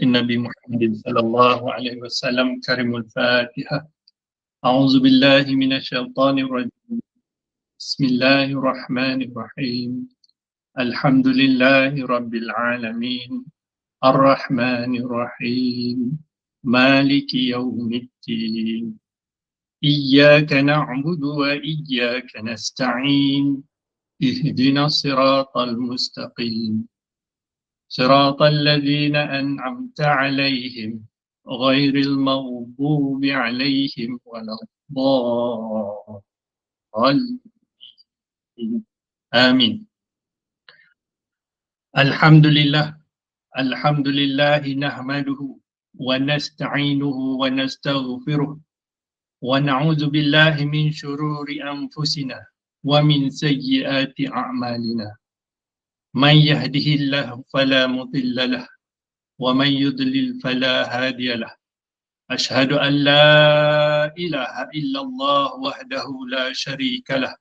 النبي محمد صلى الله عليه وسلم. كريم الفاتحة. أعوذ بالله من الشيطان الرجيم. بسم الله الرحمن الرحيم. الحمد لله رب العالمين الرحمن الرحيم مالك يوم الدين إياك نعبد وإياك نستعين اهدنا الصراط المستقيم صراط الذين أنعمت عليهم غير المغضوب عليهم ولا الضالين. آمين. الحمد لله نحمده ونستعينه ونستغفره ونعوذ بالله من شرور أنفسنا ومن سيئات أعمالنا. من يهده الله فلا مضل له ومن يضلل فلا هادي له. أشهد أن لا إله إلا الله وحده لا شريك له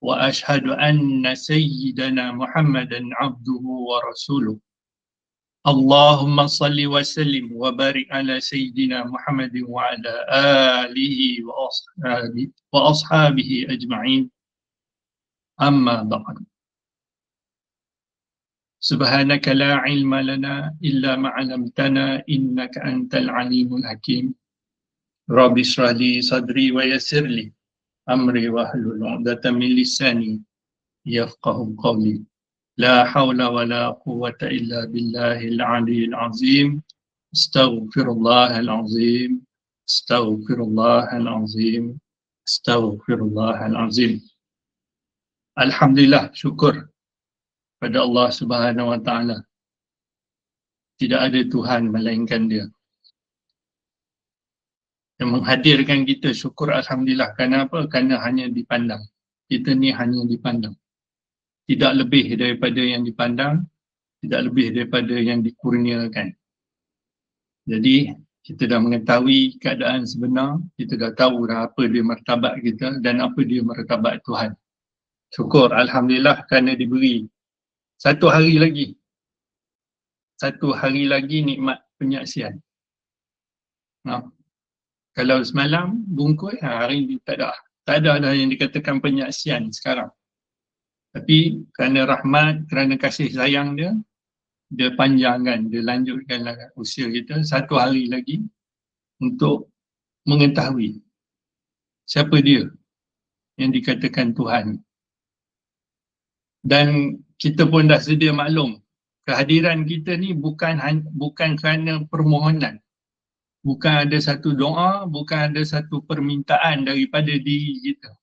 وأشهد أن سيدنا محمدا عبده ورسوله. اللهم صل وسلم وبارك على سيدنا محمد وعلى آله وأصحابه أجمعين. أما بعد. سبحانك لا علم لنا إلا ما علمتنا إنك أنت العليم الحكيم. رب اشرح لي صدري ويسر لي أمري واحلل عقدة من لساني يفقه قولي. لا حول ولا قوة إلا بالله العلي العظيم. استغفر الله العظيم استغفر الله العظيم استغفر الله العظيم. Alhamdulillah, syukur pada Allah Subhanahu Wa Taala. Tidak ada Tuhan melainkan Dia yang menghadirkan kita. Syukur alhamdulillah. Kenapa? Kerana hanya dipandang. Kita ni hanya dipandang. Tidak lebih daripada yang dipandang, tidak lebih daripada yang dikurniakan. Jadi kita dah mengetahui keadaan sebenar, kita dah tahu dah apa dia martabat kita dan apa dia martabat Tuhan. Syukur alhamdulillah kerana diberi satu hari lagi nikmat penyaksian. Kalau semalam bungkus, hari ini tak ada dah yang dikatakan penyaksian sekarang. Tapi kerana rahmat, kerana kasih sayang dia, dia panjangkan, dia lanjutkan usia kita satu hari lagi untuk mengetahui siapa dia yang dikatakan Tuhan. Dan kita pun dah sedia maklum, kehadiran kita ni bukan kerana permohonan. Bukan ada satu doa, bukan ada satu permintaan daripada diri kita.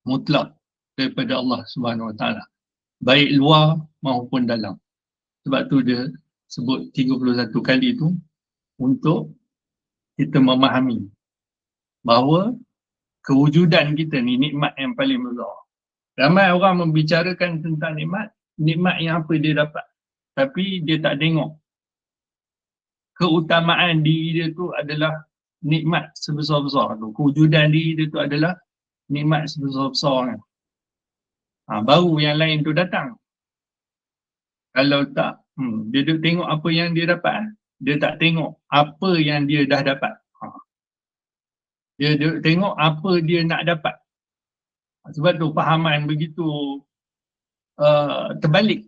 Mutlak daripada Allah Subhanahu Wa Taala. Baik luar maupun dalam. Sebab tu dia sebut 31 kali tu untuk kita memahami bahawa kewujudan kita ni nikmat yang paling besar. Ramai orang membicarakan tentang nikmat yang apa dia dapat. Tapi dia tak tengok keutamaan diri dia tu adalah nikmat sebesar-besar tu. Kewujudan diri dia tu adalah nikmat sebesar-besar. Baru yang lain tu datang. Kalau tak, dia duk tengok apa yang dia dapat, dia tak tengok apa yang dia dah dapat. Dia duk tengok apa dia nak dapat. Sebab tu fahaman begitu terbalik.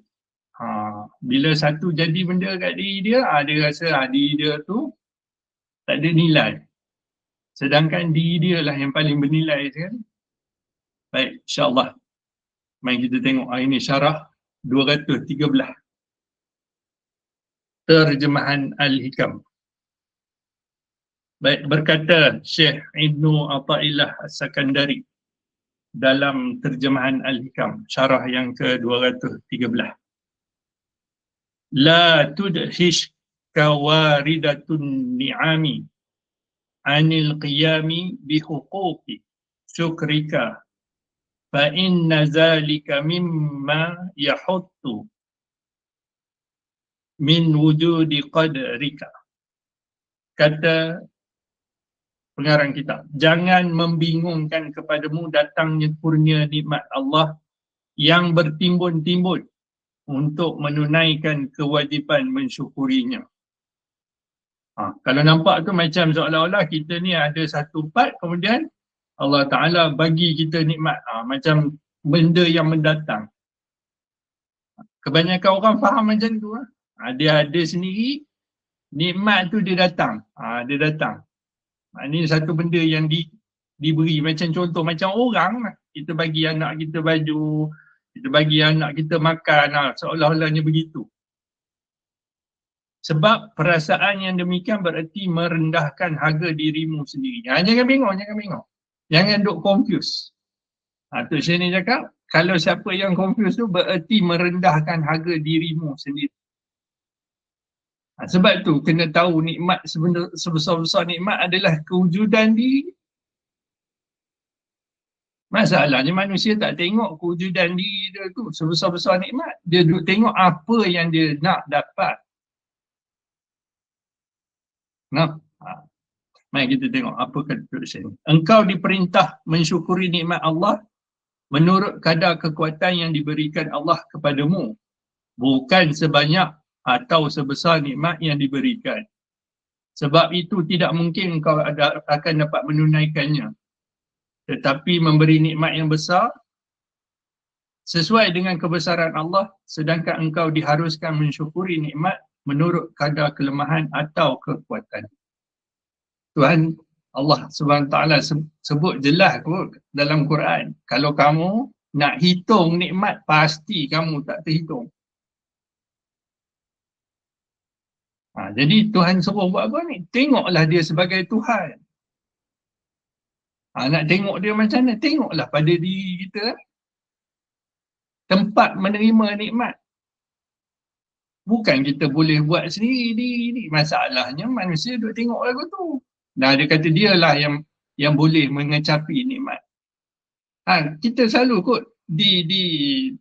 Bila satu jadi benda kat diri dia, dia rasa diri dia tu tak ada nilai. Sedangkan diri dia lah yang paling bernilai sekali. Baik, insyaAllah. Mari kita tengok hari ini syarah 213. Terjemahan Al-Hikam. Baik, berkata Syekh Ibnu Athaillah As-Sakandari dalam terjemahan Al-Hikam, syarah yang ke-213. La tudhish kawaridatun ni'ami anil qiyami bihuquqi syukrika fa inna zalika mimma yahuttu min wujudi qadrika. Kata pengarang kitab, jangan membingungkan kepadamu datangnya kurnia nikmat Allah yang bertimbun-timbun untuk menunaikan kewajipan mensyukurinya. Kalau nampak tu macam seolah-olah kita ni ada satu part, kemudian Allah Ta'ala bagi kita nikmat. Macam benda yang mendatang. Kebanyakan orang faham macam tu. Dia ada sendiri, nikmat tu dia datang. Dia datang. Ini satu benda yang diberi. Macam contoh, macam orang lah. Kita bagi anak kita baju, kita bagi anak kita makan, seolah-olahnya begitu. Sebab perasaan yang demikian bererti merendahkan harga dirimu sendiri. Jangan bingung, jangan bingung. Jangan duk confuse. Tu Syekh ni cakap, kalau siapa yang confuse tu bererti merendahkan harga dirimu sendiri. Sebab tu kena tahu nikmat sebesar-besar nikmat adalah kewujudan diri. Masalahnya manusia tak tengok kewujudan diri dia tu sebesar-besar nikmat. Dia duk tengok apa yang dia nak dapat. Mari kita tengok apa kata Syekh. Engkau diperintah mensyukuri nikmat Allah menurut kadar kekuatan yang diberikan Allah kepadamu, bukan sebanyak atau sebesar nikmat yang diberikan. Sebab itu tidak mungkin engkau akan dapat menunaikannya. Tetapi memberi nikmat yang besar sesuai dengan kebesaran Allah, sedangkan engkau diharuskan mensyukuri nikmat menurut kadar kelemahan atau kekuatan. Tuhan Allah SWT sebut jelas kot dalam Quran. Kalau kamu nak hitung nikmat, pasti kamu tak terhitung. Jadi Tuhan suruh buat apa ni? Tengoklah dia sebagai Tuhan. Nak tengok dia macam mana? Tengoklah pada diri kita. Tempat menerima nikmat. Bukan kita boleh buat sendiri diri ni. Masalahnya manusia duk tengok lagu tu. Dia kata dialah yang boleh mengecapi nikmat. Kita selalu kot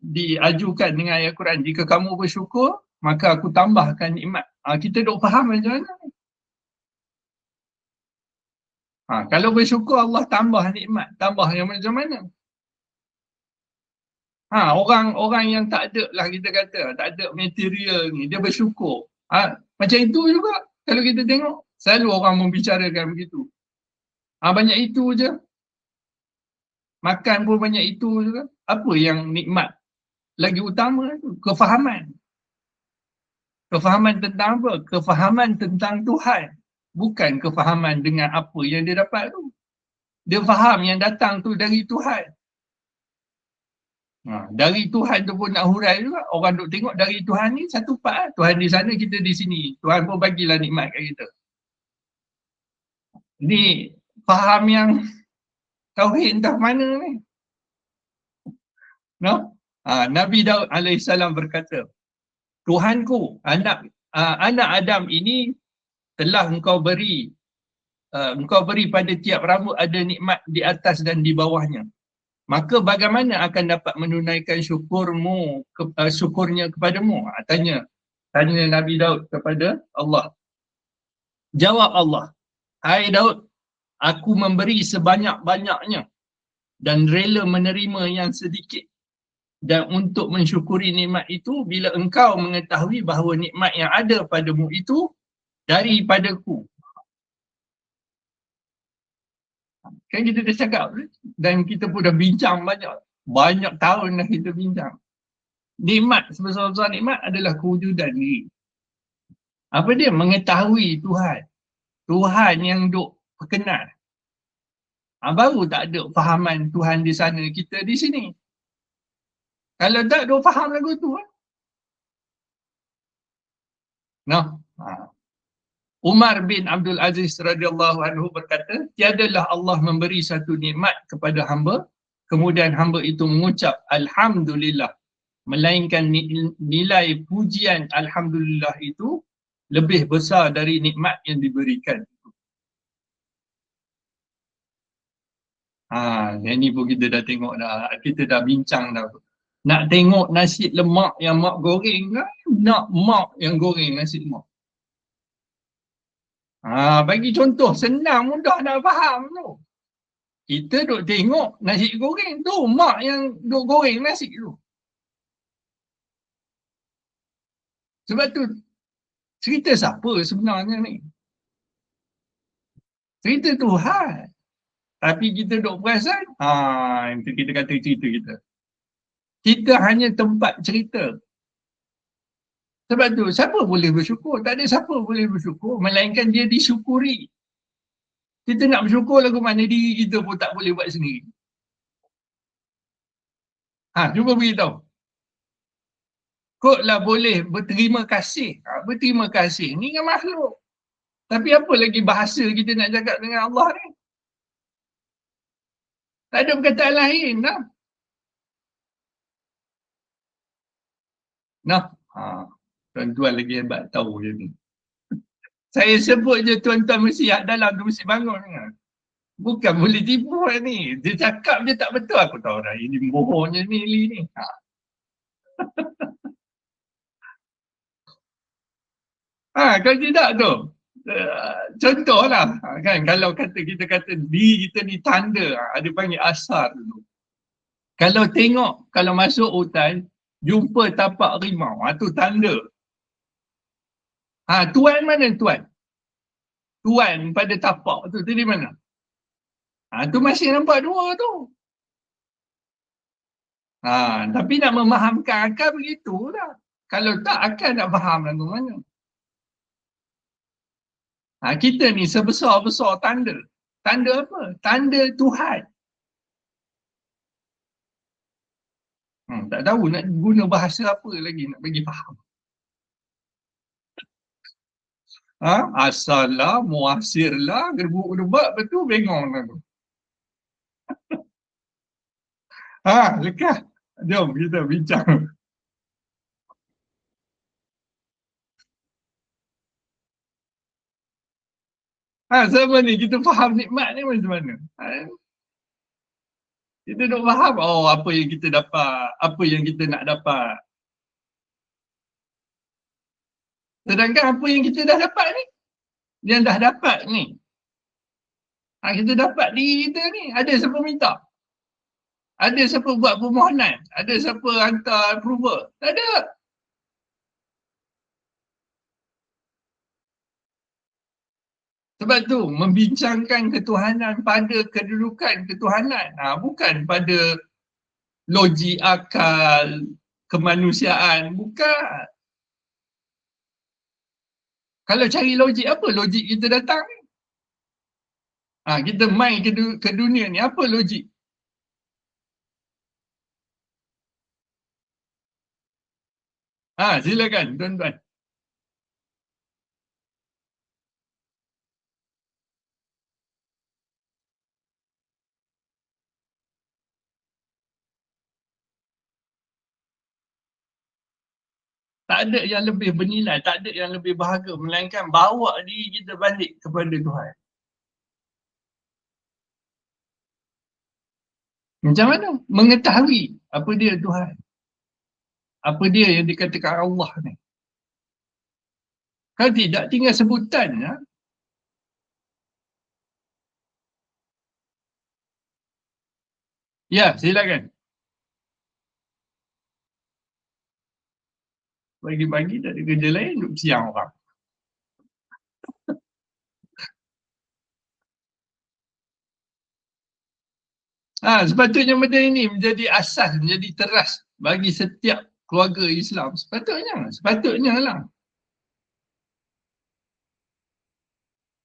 diajukan dengan ayat Quran, jika kamu bersyukur maka aku tambahkan nikmat. Kita duk faham macam mana? Kalau bersyukur Allah tambah nikmat, tambah yang macam mana? Orang yang tak ada lah, kita kata tak ada material ni, dia bersyukur. Macam itu juga kalau kita tengok, selalu orang membicarakan begitu. Banyak itu je. Makan pun banyak itu juga. Apa yang nikmat lagi utama tu? Kefahaman. Kefahaman tentang apa? Kefahaman tentang Tuhan. Bukan kefahaman dengan apa yang dia dapat tu. Dia faham yang datang tu dari Tuhan. Dari Tuhan tu pun nak hurai juga. Orang duk tengok dari Tuhan ni satu part. Tuhan di sana, kita di sini. Tuhan pun bagilah nikmat kat kita. Ni faham yang tauhid entah mana ni. Nabi Daud AS berkata, Tuhanku, anak Adam ini telah engkau beri pada tiap rambut ada nikmat di atas dan di bawahnya. Maka bagaimana akan dapat menunaikan syukurnya kepadamu? Tanya Nabi Daud kepada Allah. Jawab Allah, hai Daud, aku memberi sebanyak-banyaknya dan rela menerima yang sedikit. Dan untuk mensyukuri nikmat itu, bila engkau mengetahui bahawa nikmat yang ada padamu itu daripadaku. Kan kita dah cakap dan kita pun dah bincang banyak tahun dah kita bincang. Nikmat, sebesar-besar nikmat adalah kewujudan diri. Apa dia? Mengetahui Tuhan. Tuhan yang duk perkenal. Baru tak ada fahaman Tuhan di sana, kita di sini. Kalau tak, duk faham lagu tu. Umar bin Abdul Aziz radhiyallahu anhu berkata, tiadalah Allah memberi satu nikmat kepada hamba, kemudian hamba itu mengucap Alhamdulillah, melainkan nilai pujian Alhamdulillah itu lebih besar dari nikmat yang diberikan. Yang ni pun kita dah tengok dah, kita dah bincang dah. Nak tengok nasi lemak yang mak goreng kan? Nak mak yang goreng nasi lemak. Bagi contoh, senang, mudah nak faham tu. Kita duk tengok nasi goreng tu, mak yang duk goreng nasi tu. Sebab tu, cerita siapa sebenarnya ni? Cerita Tuhan. Tapi kita duk perasan, itu kita kata cerita kita. Kita hanya tempat cerita. Sebab tu, siapa boleh bersyukur? Tak ada siapa boleh bersyukur, melainkan dia disyukuri. Kita nak bersyukur lagu mana diri kita pun tak boleh buat sendiri. Cuba beritahu. Koklah boleh berterima kasih. Berterima kasih ni dengan makhluk. Tapi apa lagi bahasa kita nak cakap dengan Allah ni? Tak ada perkataan lain dah. Nah, tuan-tuan lagi hebat tahu je ni. Saya sebut je tuan-tuan mesti dalam tu mesti bangun. Bukan boleh tipu ni. Dia cakap je tak betul. Aku tahu dah. Ini bohongnya ni. Kalau tidak tu. Contohlah. Kan, kalau kita kata diri kita ni tanda. Ada panggil asar dulu. Kalau tengok, kalau masuk hutan, jumpa tapak rimau. Tu tanda. Tuan mana tuan? Tuan pada tapak tu di mana? Tu masih nampak dua tu. Tapi nak memahamkan akal begitu dah. Kalau tak, akal nak faham lagu mana. Kita ni sebesar-besar tanda. Tanda apa? Tanda Tuhan. Tak tahu nak guna bahasa apa lagi nak bagi faham. Asal lah, muasir lah, gerbuk-gerbak, betul bengong lah tu. Lekas. Jom kita bincang. Sama ni, kita faham nikmat ni macam mana? Kita nak faham, apa yang kita dapat, apa yang kita nak dapat. Sedangkan apa yang kita dah dapat ni, yang dah dapat ni, kita dapat diri kita ni, ada siapa minta? Ada siapa buat permohonan? Ada siapa hantar approval? Tak ada. Sebab tu, membincangkan ketuhanan pada kedudukan ketuhanan. Bukan pada logik akal, kemanusiaan. Bukan. Kalau cari logik, apa logik kita datang ni? Kita main ke dunia ni, apa logik? Silakan tuan-tuan. Tak ada yang lebih bernilai, tak ada yang lebih berharga, melainkan bawa diri kita balik kepada Tuhan. Macam mana? Mengetahui apa dia Tuhan. Apa dia yang dikatakan Allah ni. Kalau tidak, tinggal sebutan. Ya, silakan. Pagi-pagi tak ada kerja lain, duduk siang orang. Sepatutnya benda ini menjadi asas, menjadi teras bagi setiap keluarga Islam. Sepatutnya lah.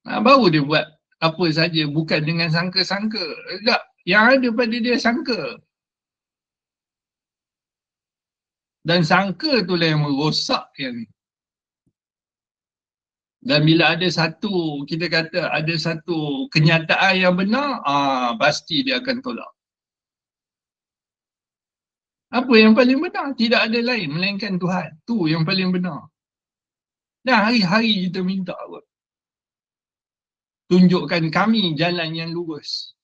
Baru dia buat apa saja, bukan dengan sangka-sangka. Tak, yang ada pada dia sangka. Dan sangka itulah yang merosak yang ni. Dan bila ada satu, kita kata ada satu kenyataan yang benar, pasti dia akan tolak. Apa yang paling benar? Tidak ada lain melainkan Tuhan. Tu yang paling benar. Dan hari-hari kita minta kot. Tunjukkan kami jalan yang lurus.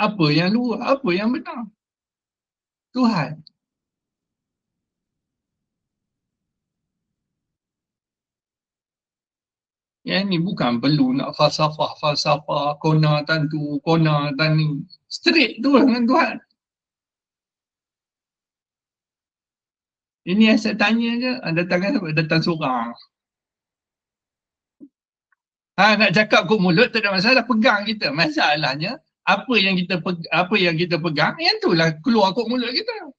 Apa yang lurus? Apa yang benar? Tuhan. Yang ni bukan perlu nak falsafah, kona tan tu, kona tan ni. Straight tu dengan Tuhan. Ini yang saya tanya je, datang seorang. Nak cakap kok mulut tak ada masalah, pegang kita. Masalahnya apa yang kita pegang, yang itulah keluar kok mulut kita.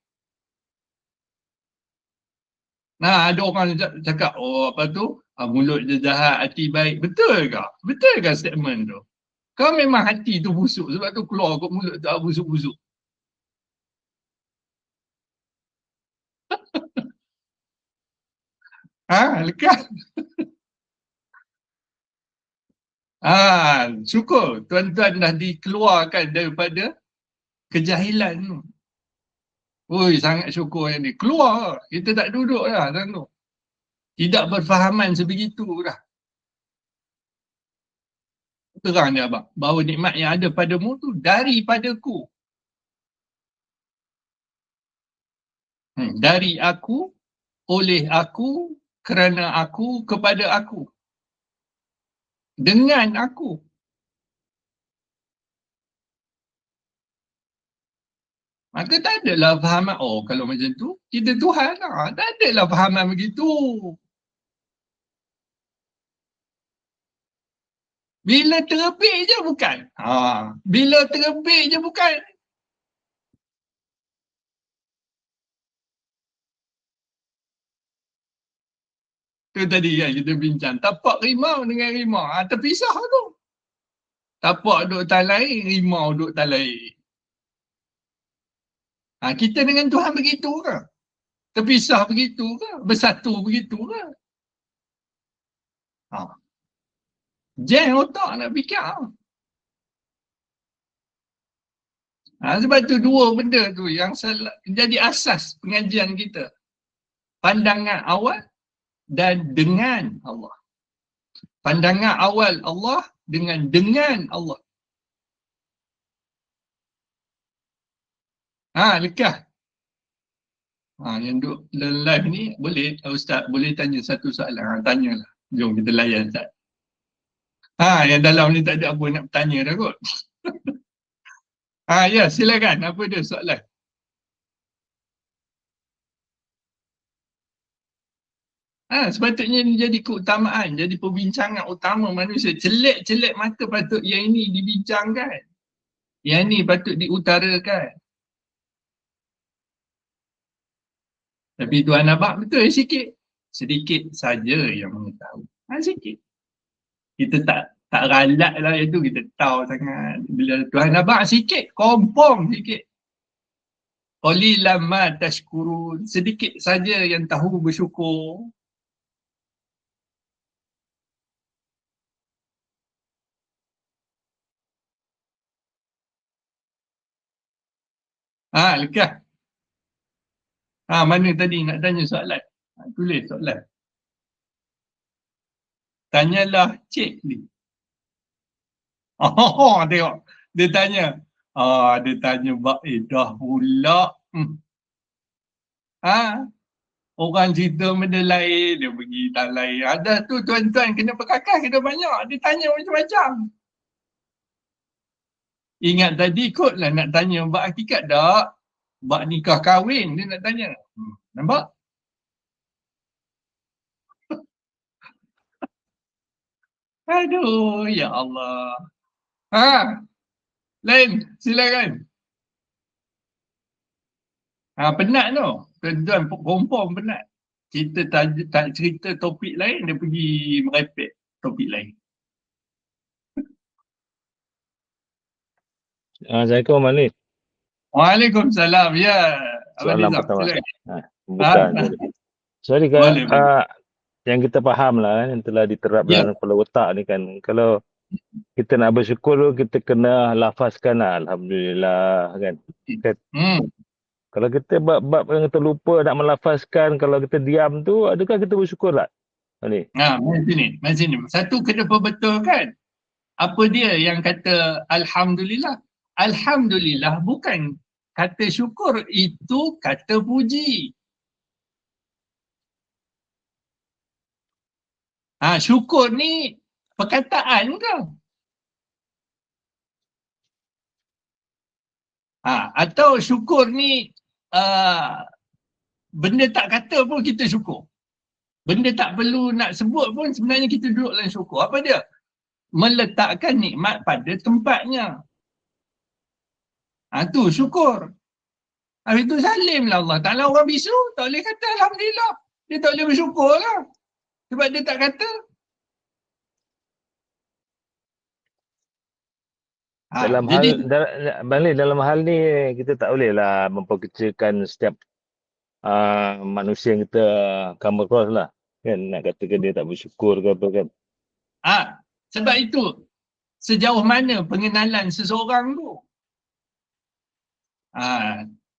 Ada orang cakap, apa tu? Mulut je jahat, hati baik. Betul ke? Betul ke statement tu? Kau memang hati tu busuk, sebab tu keluar kok mulut tu busuk-busuk. Lekas. Syukur tuan-tuan dah dikeluarkan daripada kejahilan tu. Sangat syukur yang ni. Keluar, kita tak duduk dah dalam tu. Tidak berfahaman sebegitu dah. Terang dia abang, bahawa nikmat yang ada padamu tu daripadaku. Dari aku, oleh aku, kerana aku, kepada aku. Dengan aku. Maka tak adalah fahaman, kalau macam tu, kita Tuhan lah. Tak adalah fahaman begitu. Bila terbit je bukan. Bila terbit je bukan. Tu tadi kan kita bincang. Tapak rimau dengan rimau. Terpisah tu. Tapak duduk tak lain, rimau duduk tak lain. Kita dengan Tuhan begitu ke? Terpisah begitu ke? Bersatu begitu ke? Jam otak nak fikir. Sebab tu dua benda tu yang jadi asas pengajian kita. Pandangan awal dan dengan Allah. Pandangan awal Allah dengan Allah. Lekas. Yang duduk dalam live ni boleh, Ustaz boleh tanya satu soalan. Tanyalah. Jom kita layan Ustaz. Yang dalam ni tak ada apa nak bertanya dah kot. Ya, silakan. Apa dia soalan? Sepatutnya ini jadi keutamaan, jadi perbincangan utama manusia. Celek-celek mata patut yang ini dibincangkan. Yang ini patut diutarakan. Tapi Tuan Abang betul sikit. Sedikit saja yang mengetahui. Sikit. Kita tak ralat lah itu, kita tahu sangat. Bila Tuhan Abang sikit, kompong sikit. Qalilan ma tashkurun. Sedikit saja yang tahu bersyukur. Lekas. Mana tadi nak tanya soalan? Tulis soalan. Tanyalah Cik ni. Tengok. Dia tanya. Dia tanya Bak Edah pula. Orang cerita benda lain, dia pergi tak lain. Ada tu tuan-tuan kena berkakak, kena banyak. Dia tanya macam-macam. Ingat tadi kot lah nak tanya Bak hakikat tak? Bak nikah kahwin dia nak tanya. Nampak? Aduh, ya Allah. Lain, silakan. Penat tu. Tuan-tuan kompong penat. Kita tak cerita topik lain, dia pergi merepek topik lain. Assalamualaikum Malik. Waalaikumsalam. Ya. Soalan pertama. Bukan. Sorry kan, yang kita faham lah yang telah diterap dalam kepala otak ni kan, kalau kita nak bersyukur tu, kita kena lafazkan Alhamdulillah kan. Kalau kita bab yang kita lupa nak melafazkan, kalau kita diam tu, adakah kita bersyukur tak? Macam ni. Satu kena perbetulkan. Apa dia yang kata Alhamdulillah? Alhamdulillah bukan kata syukur, itu kata puji. Syukur ni perkataan ke? Atau syukur ni benda tak kata pun kita syukur. Benda tak perlu nak sebut pun sebenarnya kita duduk dalam syukur. Apa dia? Meletakkan nikmat pada tempatnya. Tu syukur. Habis tu salim lah Allah Ta'ala. Orang bisu tak boleh kata Alhamdulillah. Dia tak boleh bersyukur lah. Sebab dia tak kata. Dalam hal ni kita tak boleh lah memperkecilkan setiap manusia yang kita come across lah. Kan nak katakan dia tak bersyukur ke apa kan. Sebab itu sejauh mana pengenalan seseorang tu.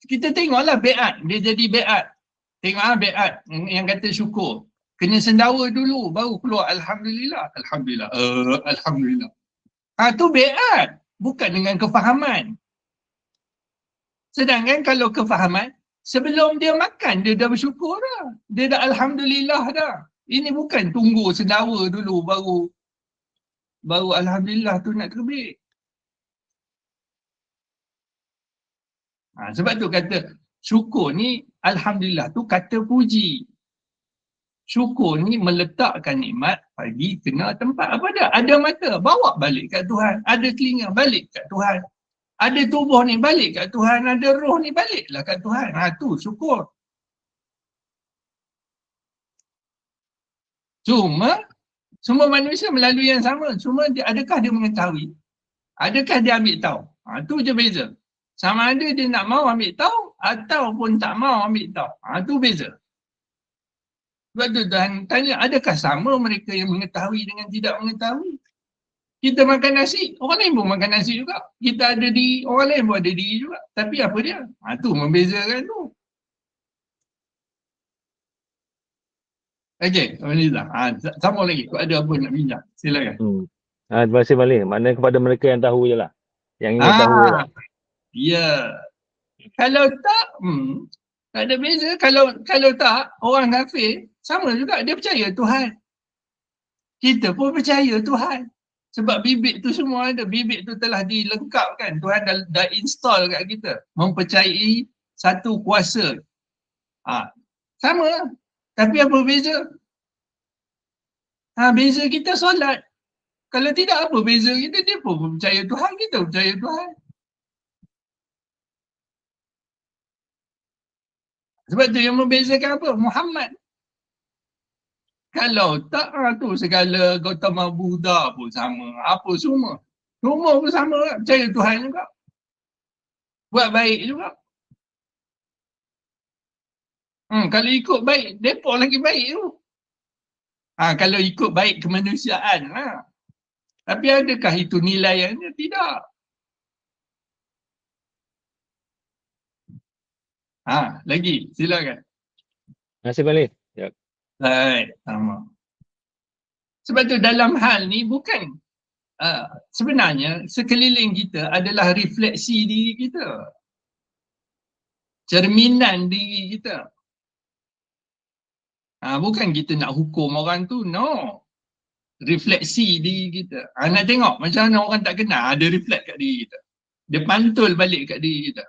Kita tengoklah beat, dia jadi beat. Tengok beat yang kata syukur. Kena sendawa dulu baru keluar Alhamdulillah. Alhamdulillah. Alhamdulillah. Tu beat, bukan dengan kefahaman. Sedangkan kalau kefahaman, sebelum dia makan dia dah bersyukur dah. Dia dah Alhamdulillah dah. Ini bukan tunggu sendawa dulu baru Alhamdulillah tu nak terbit. Sebab tu kata syukur ni Alhamdulillah tu kata puji. Syukur ni meletakkan nikmat bagi kena tempat. Apa dia? Ada mata, bawa balik kat Tuhan. Ada telinga, balik kat Tuhan. Ada tubuh ni, balik kat Tuhan. Ada roh ni, baliklah kat Tuhan. Tu syukur. Semua manusia melalui yang sama. Cuma adakah dia mengetahui? Adakah dia ambil tahu? Tu je beza. Sama ada dia nak mau ambil tahu ataupun tak mau ambil tahu. Tu beza. Sebab tu Tuhan tanya, adakah sama mereka yang mengetahui dengan tidak mengetahui? Kita makan nasi, orang lain pun makan nasi juga. Kita ada diri, orang lain pun ada diri juga. Tapi apa dia? Tu membezakan tu. Okey, Alhamdulillah. Sama lagi, kau ada apa nak bincang? Silakan. Terima kasih Malik. Maknanya kepada mereka yang tahu je lah. Yang ingin tahu lah. Ya. Kalau tak, tak ada beza. Kalau tak, orang kafir, sama juga. Dia percaya Tuhan. Kita pun percaya Tuhan. Sebab bibit tu semua ada. Bibit tu telah dilengkapkan. Tuhan dah install kat kita. Mempercayai satu kuasa. Sama lah. Tapi apa beza? Beza kita solat. Kalau tidak, apa beza kita? Dia pun percaya Tuhan, kita percaya Tuhan. Sebab tu yang membezakan apa? Muhammad. Kalau tak, tu segala Gautama Buddha pun sama. Apa semua. Semua pun sama lah. Percaya Tuhan juga. Buat baik juga. Kalau ikut baik, mereka lagi baik tu. Kalau ikut baik kemanusiaan lah. Tapi adakah itu nilaiannya? Tidak. Lagi, silakan. Terima kasih Malik. Baik, sama. Sebab tu dalam hal ni bukan sebenarnya sekeliling kita adalah refleksi diri kita. Cerminan diri kita. Bukan kita nak hukum orang tu, no. Refleksi diri kita. Nak tengok macam mana orang tak kenal, ada reflect kat diri kita. Dia pantul balik kat diri kita.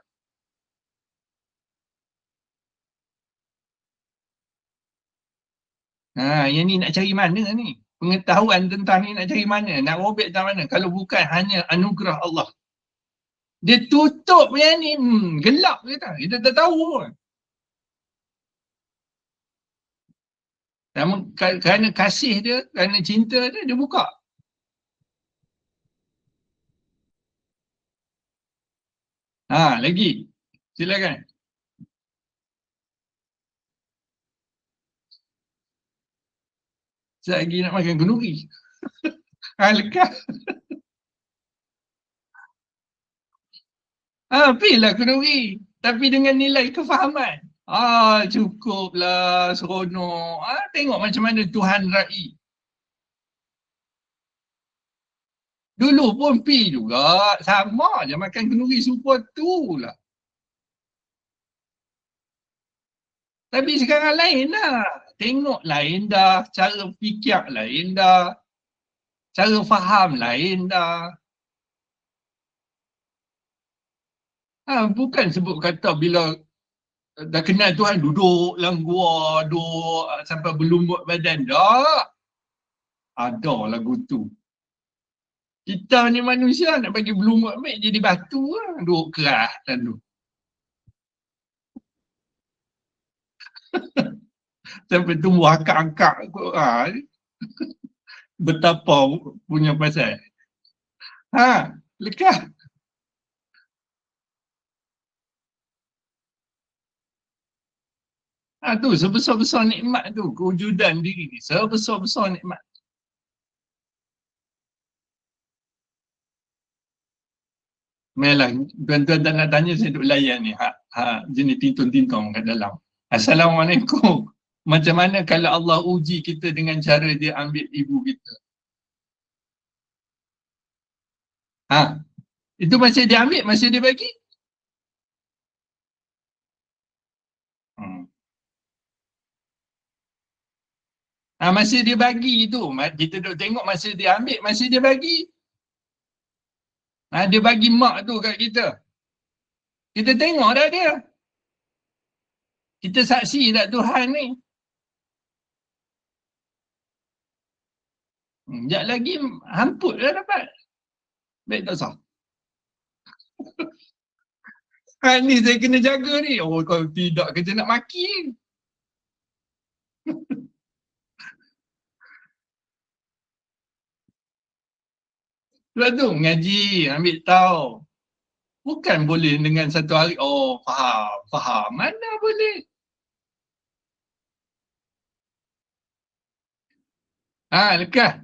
Yang ni nak cari mana ni? Pengetahuan tentang ni nak cari mana? Nak robek tentang mana? Kalau bukan hanya anugerah Allah. Dia tutup yang ni, gelap kita. Kita tak tahu pun. Kerana kasih dia, kerana cinta dia, dia buka. Lagi. Silakan. Sekejap lagi nak makan kenduri. Lekas. Pilihlah kenduri. Tapi dengan nilai kefahaman. Cukuplah, seronok. Tengok macam mana Tuhan raih. Dulu pun pi juga. Sama je makan kenduri super tu lah. Tapi sekarang lain lah. Tengok lain dah. Cara fikir lain dah. Cara faham lain dah. Bukan sebut kata bila dah kenal Tuhan duduk dalam gua, duduk sampai berlumut badan. Dah. Ada lagu tu. Kita ni manusia nak bagi berlumut baik jadi batu lah. Duduk keras dan tu. Sampai tumbuh akak-akak kot. Betapa punya pasal. Lekah. Tu sebesar-besar nikmat tu, kewujudan diri ni. Sebesar-besar nikmat. Melah, tuan-tuan tak nak tanya, saya duk layan ni. Jenis tintong-tintong kat dalam. Assalamualaikum. Macam mana kalau Allah uji kita dengan cara dia ambil ibu kita? Itu masih dia ambil, masih dia bagi? Masih dia bagi tu. Kita duk tengok masih dia ambil, masih dia bagi. Dia bagi mak tu kat kita. Kita tengok dah dia. Kita saksi tak Tuhan ni. Sekejap lagi hamput dah dapat. Baik tak sah. Ni saya kena jaga ni. Kalau tidak kita nak maki. Sebab tu mengaji, ambil tahu. Bukan boleh dengan satu hari, faham. Mana boleh? Lekas.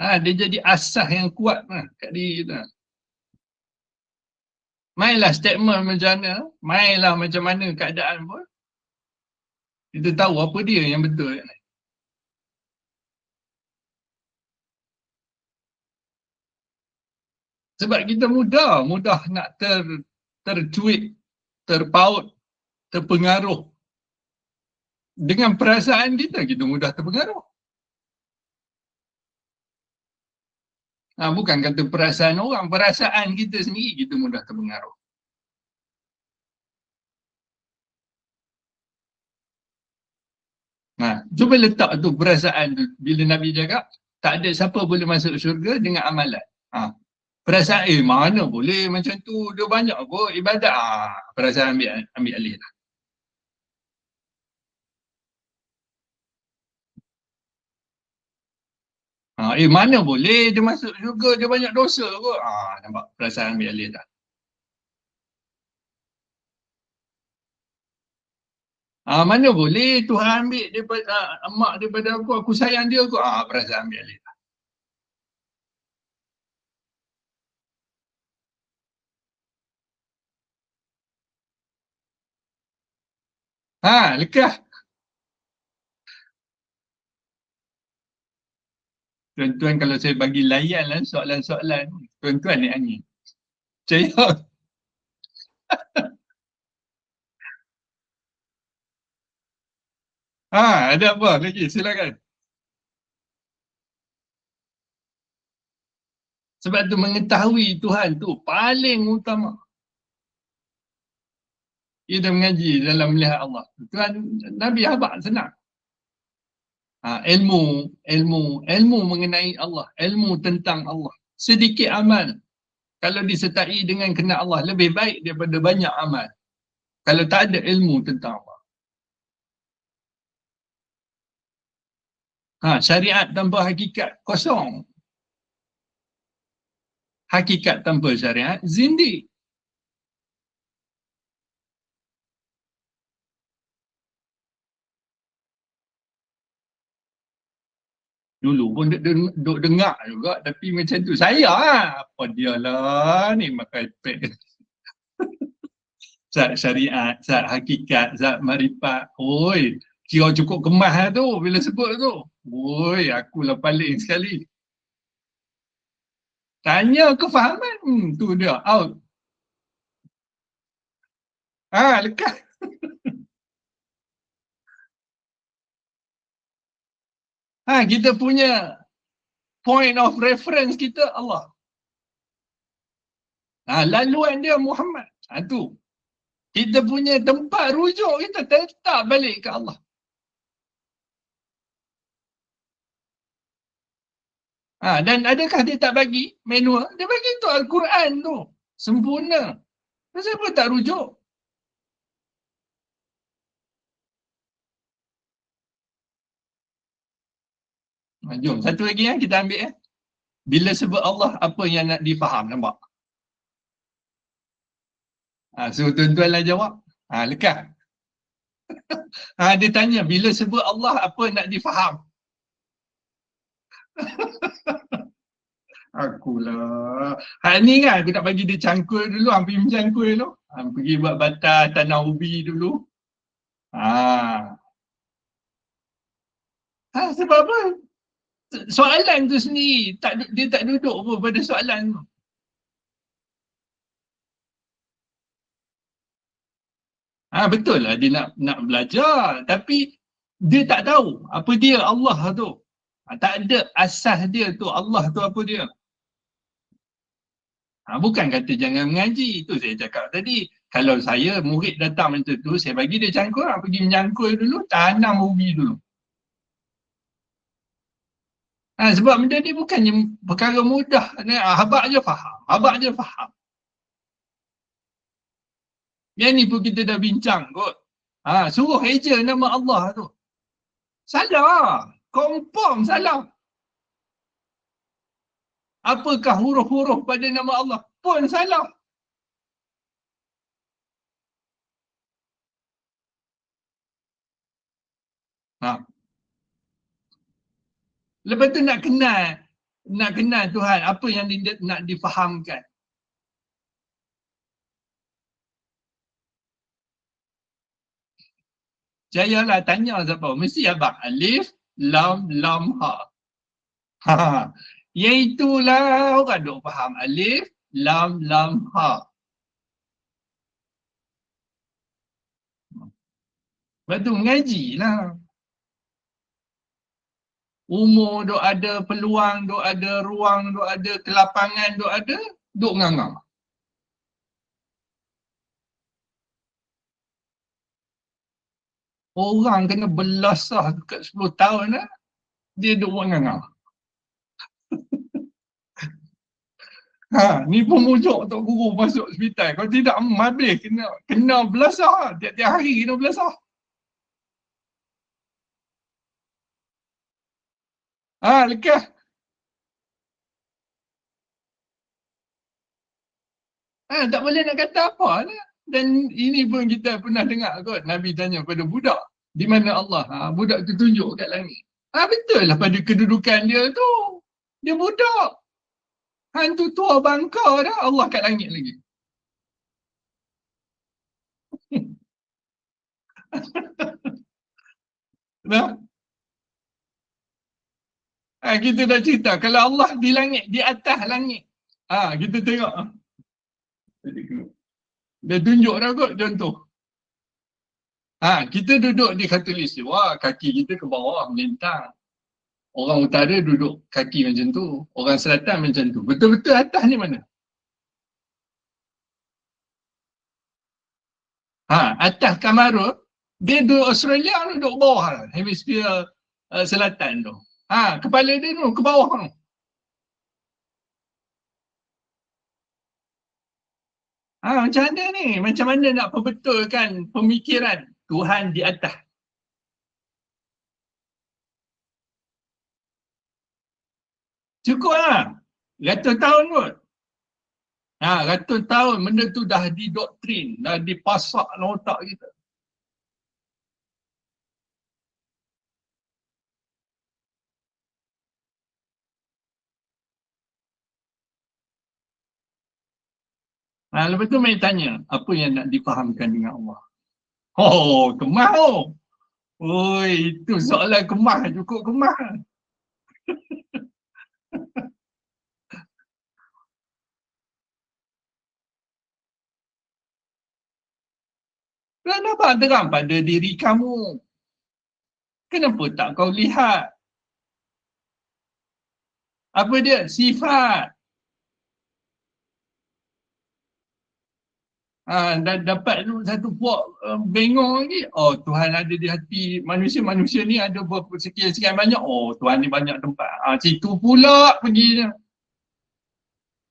Dia jadi asas yang kuat kat diri kita. Mainlah statement macam mana, mainlah macam mana keadaan pun. Kita tahu apa dia yang betul. Sebab kita mudah nak tercuit, terpaut, terpengaruh. Dengan perasaan kita mudah terpengaruh. Bukan kata perasaan orang, perasaan kita sendiri kita mudah terpengaruh. Cuba letak tu perasaan tu. Bila Nabi cakap, tak ada siapa boleh masuk syurga dengan amalan. Perasaan, mana boleh macam tu, dia banyak apa ibadat. Perasaan ambil alih lah. Mana boleh dia masuk syurga, dia banyak dosa kot. Nampak perasaan ambil alih dah. Mana boleh Tuhan ambil daripada mak daripada aku sayang dia kot. Perasaan ambil alih dah. Lekah. Tuan-tuan kalau saya bagi layan lah soalan-soalan, tuan-tuan ni angin. Percaya. Ada apa lagi? Silakan. Sebab tu mengetahui Tuhan tu paling utama. Kita mengaji dalam melihat Allah. Tuhan Nabi habaq senang. Ilmu mengenai Allah, ilmu tentang Allah. Sedikit amal kalau disertai dengan kenal Allah lebih baik daripada banyak amal kalau tak ada ilmu tentang Allah. Syariat tanpa hakikat kosong. Hakikat tanpa syariat zindik. Dulu pun duk dengar juga tapi macam tu. Saya apa dia lah ni makan iPad. Zat syariat, zat hakikat, zat marifat. Kira cukup kemas lah tu bila sebut tu. Akulah paling sekali. Tanya kefahaman, tu dia, out. Lekas. Kita punya point of reference kita Allah. Laluan dia Muhammad. Tu. Kita punya tempat rujuk kita tetap balik ke Allah. Dan adakah dia tak bagi manual? Dia bagi tu Al-Quran tu. Sempurna. Kenapa tak rujuk? Jom, satu lagi kita ambil. Bila sebut Allah, apa yang nak difaham? Nampak? So tuan-tuan lah jawab. Lekat. Dia tanya, bila sebut Allah, apa nak difaham? Akulah. Ni kan aku nak bagi dia cangkul dulu, hampir mencangkul tu. Pergi buat batas tanah ubi dulu. Sebab apa? Soalan tu sendiri, dia tak duduk pun pada soalan tu. Betul lah dia nak belajar, tapi dia tak tahu apa dia Allah tu. Tak ada asas dia tu, Allah tu apa dia. Bukan kata jangan mengaji, itu saya cakap tadi. Kalau saya murid datang macam tu, saya bagi dia cangkul, pergi menyangkul dulu, tanam ubi dulu. Sebab benda ni bukannya perkara mudah. Habaq je faham. Yang ni pun kita dah bincang kot. Suruh eja nama Allah tu. Salah. Confirm salah. Apakah huruf-huruf pada nama Allah? Pun salah. Lepas tu nak kenal Tuhan, apa yang nak difahamkan. Jayalah tanya siapa, mesti abang alif, lam, ha. Iaitulah orang duk faham alif, lam, ha. Lepas tu mengajilah. Umur duk ada, peluang duk ada, ruang duk ada, kelapangan duk ada, duk ngangang. Orang kena belasah dekat 10 tahun dia duk buat ngangang. Ni pemujuk Tok Guru masuk hospital. Kalau tidak, habis kena belasah. Tiap-tiap hari kena belasah. Lekas. Tak boleh nak kata apa lah. Dan ini pun kita pernah dengar kot. Nabi tanya pada budak. Di mana Allah? Budak tu tunjuk kat langit. Betul lah pada kedudukan dia tu. Dia budak. Hantu tua bangka dah, Allah kat langit lagi. Nah. Kita dah cerita, kalau Allah di langit, di atas langit. Kita tengok. Dia tunjuk dah kot contoh. Kita duduk di khatulistiwa, kaki kita ke bawah melintang. Orang utara duduk kaki macam tu. Orang selatan macam tu. Betul-betul atas ni mana? Atas Kamarut, dia duduk Australia, duduk bawah lah. Hemisfera selatan tu. Kepala dia tu ke bawah tu. Macam mana ni? Macam mana nak perbetulkan pemikiran Tuhan di atas? Cukup lah. Ratus tahun kot. Ratus tahun benda tu dah didoktrin, dah dipasak dalam otak kita. Lepas tu main tanya, apa yang nak difahamkan dengan Allah? Kemah tu. Itu soalan kemah, cukup kemah. Kenapa terang pada diri kamu? Kenapa tak kau lihat? Apa dia? Sifat. Dan dapat tu satu puak bengong lagi. Oh, Tuhan ada di hati manusia-manusia ni ada sekian-sekian banyak. Oh, Tuhan ni banyak tempat. Situ pula pergi.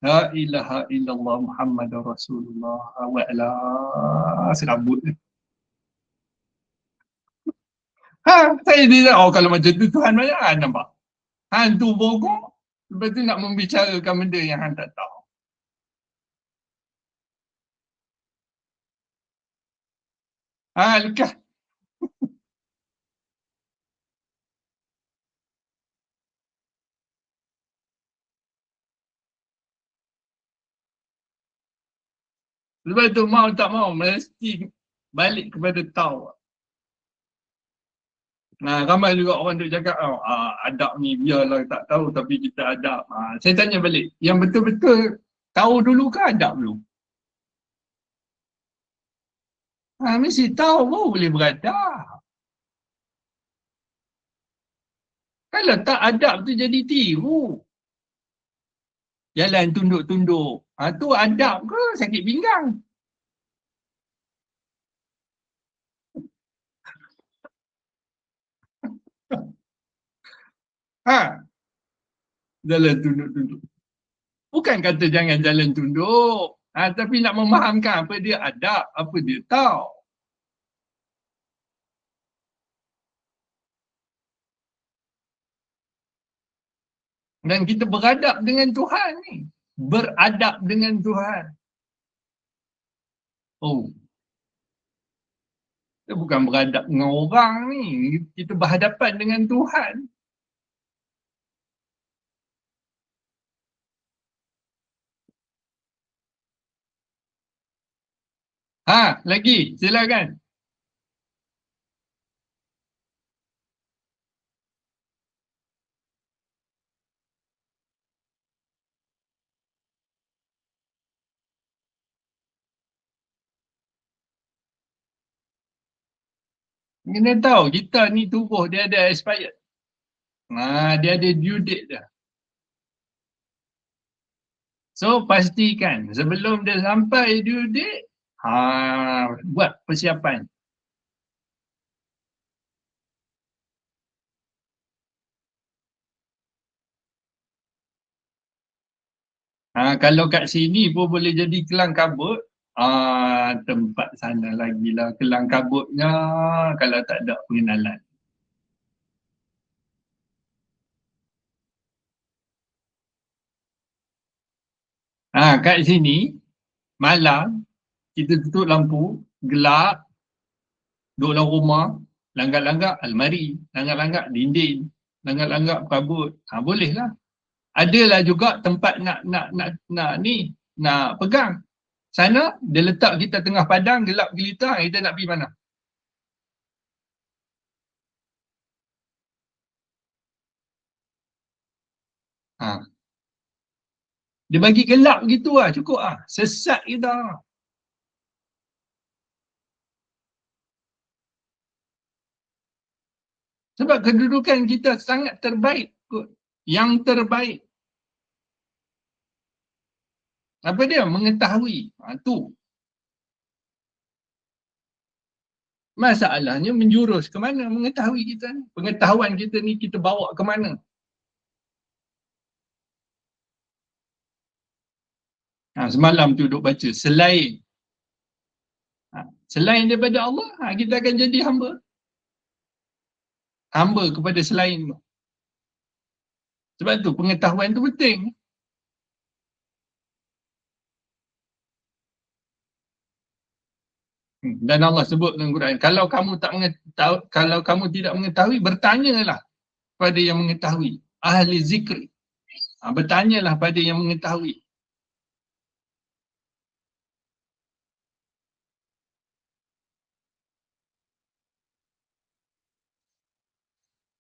La ilaha illallah Muhammadur Rasulullah wa'ala serabut. Saya dia kalau macam tu Tuhan banyak nampak. Hantu bogor. Lepas tu nak membicarakan benda yang hang tak tahu. Lekah. Lepas tu mau tak mau mesti balik kepada tahu. Ramai juga orang duk cakap adab ni biarlah tak tahu tapi kita adab. Saya tanya balik, yang betul-betul tahu dulu ke adab dulu? Mesti tahu baru boleh beradab. Kalau tak adab tu jadi tiru. Jalan tunduk-tunduk. Tu adab ke sakit pinggang? Jalan tunduk-tunduk. Bukan kata jangan jalan tunduk. Tapi nak memahamkan apa dia adab, apa dia tahu. Dan kita beradab dengan Tuhan ni. Beradab dengan Tuhan. Kita bukan beradab dengan orang ni. Kita berhadapan dengan Tuhan. Lagi silakan. Kena tahu kita ni tubuh dia ada expired. Dia ada due date dah. So pastikan sebelum dia sampai due date, buat persiapan. Kalau kat sini pun boleh jadi kelang kabut, tempat sana lagi lah kelang kabutnya kalau tak ada pengenalan. Kat sini malam kita tutup lampu, gelap, duduk dalam rumah, langgak-langgak almari, langgak-langgak dinding, langgak-langgak kabut. Boleh lah. Adalah juga tempat nak pegang. Sana dia letak kita tengah padang, gelap gelita, kita nak pergi mana? Dia bagi gelap gitu cukup sesat kita. Sebab kedudukan kita sangat terbaik kot. Yang terbaik. Apa dia? Mengetahui. Tu. Masalahnya menjurus ke mana mengetahui kita ni. Pengetahuan kita ni kita bawa ke mana. Semalam tu duk baca. Selain daripada Allah, kita akan jadi hamba. Hamba kepada selain tu. Sebab tu pengetahuan tu penting. Dan Allah sebut dalam Quran, kalau kamu tidak mengetahui, bertanyalah pada yang mengetahui. Ahli zikri. Bertanyalah pada yang mengetahui.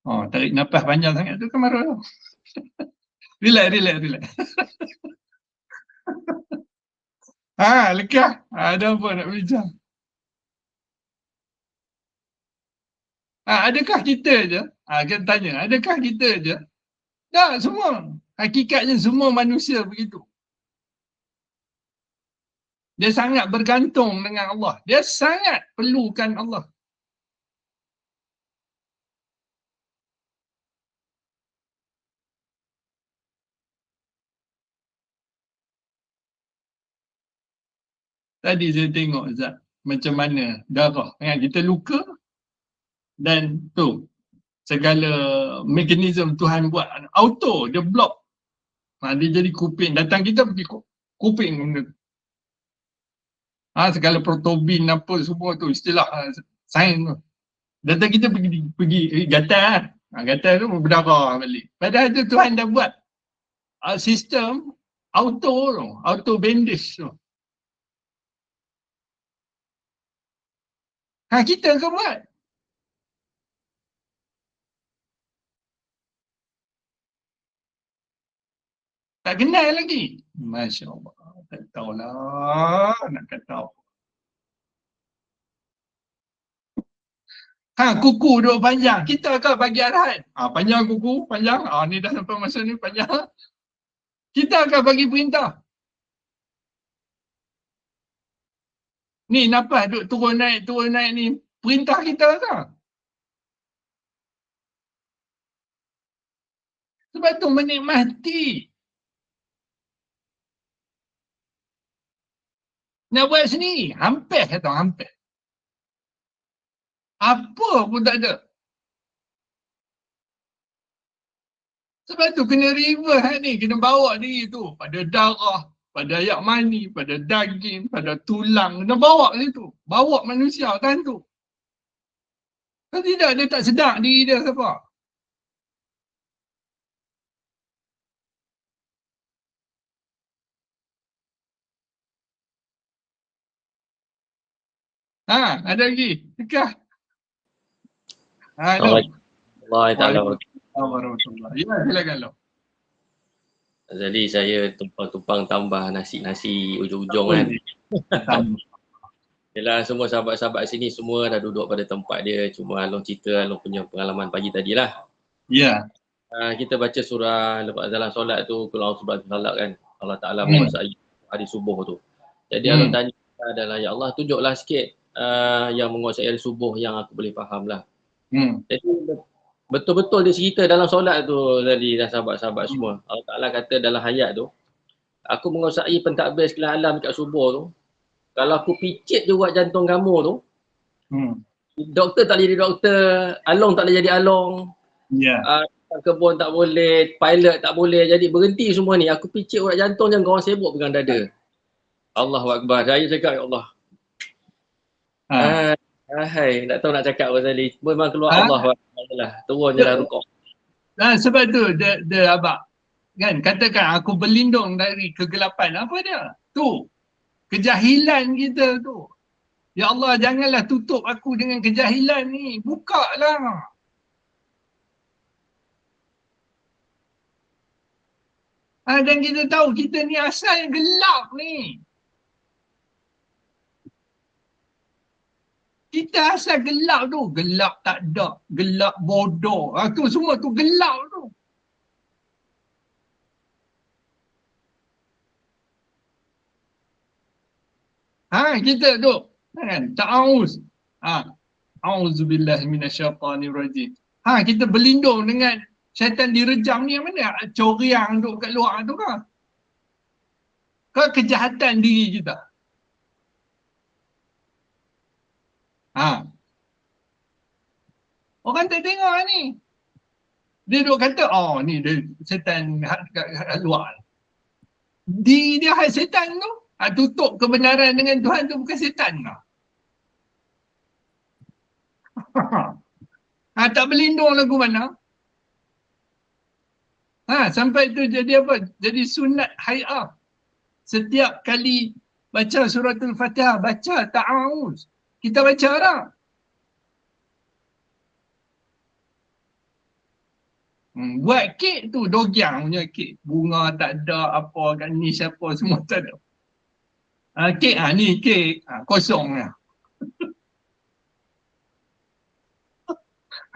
Tarik nafas panjang sangat tu kan marah tu. Relax. Lekah. Ada apa nak bincang? Adakah kita je? Kita tanya, adakah kita je? Tak, semua. Hakikatnya semua manusia begitu. Dia sangat bergantung dengan Allah. Dia sangat perlukan Allah. Tadi saya tengok Zat, macam mana darah. Kan? Kita luka dan tu segala mekanisme Tuhan buat. Auto, dia block. Dia jadi kuping. Datang kita pergi kuping. Segala protobin apa semua tu istilah sains tu. Datang kita pergi gatal. Gatal tu berdarah balik. Padahal tu Tuhan dah buat sistem auto bandage tu. Kita ke buat? Tak kenal lagi. Masya Allah. Tak tahulah nak kata apa. Kuku duk panjang. Kita ke bagi arahan? Panjang kuku, panjang. Ni dah sampai masa ni panjang. Kita akan bagi perintah. Ni nafas duk turun naik ni. Perintah kita ke? Sebab tu menikmati. Nak buat sendiri. Hampir kata hampir. Apa pun tak ada. Sebab tu kena reverse ni. Kena bawa diri tu. Pada darah, pada ayak mani, pada daging, pada tulang. Kena bawa situ. Bawa manusia kan tu. Kalau tidak, dia tak sedar diri dia siapa. Ada lagi. Dekah. Assalamualaikum. Ya, silakan lo. Jadi saya tumpang tambah nasi ujung-ujung kan. Yalah, semua sahabat-sahabat sini semua dah duduk pada tempat dia. Cuma Along cerita Along punya pengalaman pagi tadi lah. Ya. Kita baca surah lepas dalam solat tu, kalau surah solat kan, Allah Ta'ala menguasai hari subuh tu. Jadi Along tanya adalah, ya Allah tunjuklah sikit yang menguasai hari subuh yang aku boleh faham lah. Jadi betul-betul dia cerita dalam solat tu tadi dah sahabat-sahabat semua. Allah Ta'ala kata dalam ayat tu, aku menguasai pentadbir sekalian alam dekat subuh tu. Kalau aku picit je buat jantung kamu tu, doktor tak boleh jadi doktor, Along tak boleh jadi Along, kebun tak boleh, pilot tak boleh, jadi berhenti semua ni. Aku picit buat jantung jangan kau orang sibuk pegang dada. Allahu Akbar. Saya cakap, ya Allah. Hai, tak tahu nak cakap apa tadi. Memang keluar Allah lah. Turun je lah rukuk. Sebab tu dia abang kan katakan aku berlindung dari kegelapan. Apa dia? Tu. Kejahilan kita tu. Ya Allah, janganlah tutup aku dengan kejahilan ni. Buka lah. Dan kita tahu kita ni asal gelap ni. Kita asal gelap tu. Gelap tak ada. Gelap bodoh. Tu semua tu gelap tu. Kita tu. Kan? Ta'awuz. A'udzubillahi minasyaitanirrajim. Kita berlindung dengan syaitan direjam ni yang mana? Coriang duk kat luar tu kan? Kejahatan diri kita. Orang tak tengok ni. Dia duk kata, ni dia syaitan kat luar. Diri dia syaitan tu. Tutup kebenaran dengan Tuhan tu bukan syaitan ke? Tak berlindung lagu mana? Sampai tu jadi apa? Jadi sunat hay'ah. Setiap kali baca suratul Fatihah, baca ta'awuz. Kita baca tak? Buat kek tu, dogyang punya kek. Bunga tak ada, apa kat ni siapa semua tak ada. Kek ni kek kosong lah.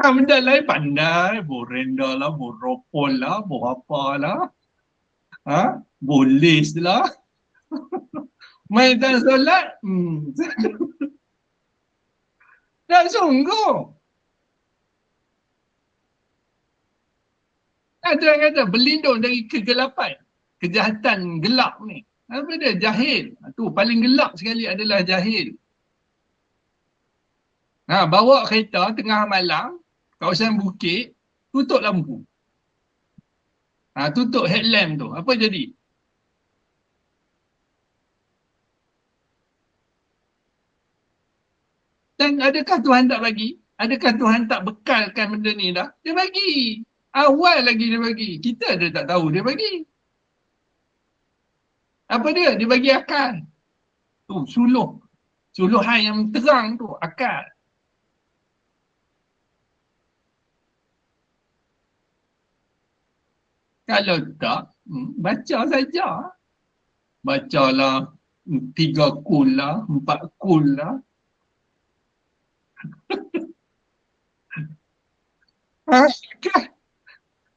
Benda lain pandai, borenda lah, boropol lah, borapa lah. Ha? Boleh lah. Main tak solat? Tak sungguh. Ada yang kata berlindung dari kegelapan. Kejahatan gelap ni. Apa dia? Jahil. Tu paling gelap sekali adalah jahil. Bawa kereta tengah malam, kawasan bukit, tutup lampu. Tutup headlamp tu. Apa jadi? Dan adakah Tuhan tak bagi? Adakah Tuhan tak bekalkan benda ni dah? Dia bagi. Awal lagi dia bagi. Kita ada tak tahu dia bagi. Apa dia? Dia bagi akal. Tu suluh. Suluhan yang terang tu akal. Kalau tak, baca saja. Bacalah 3 kul lah, 4 kul lah.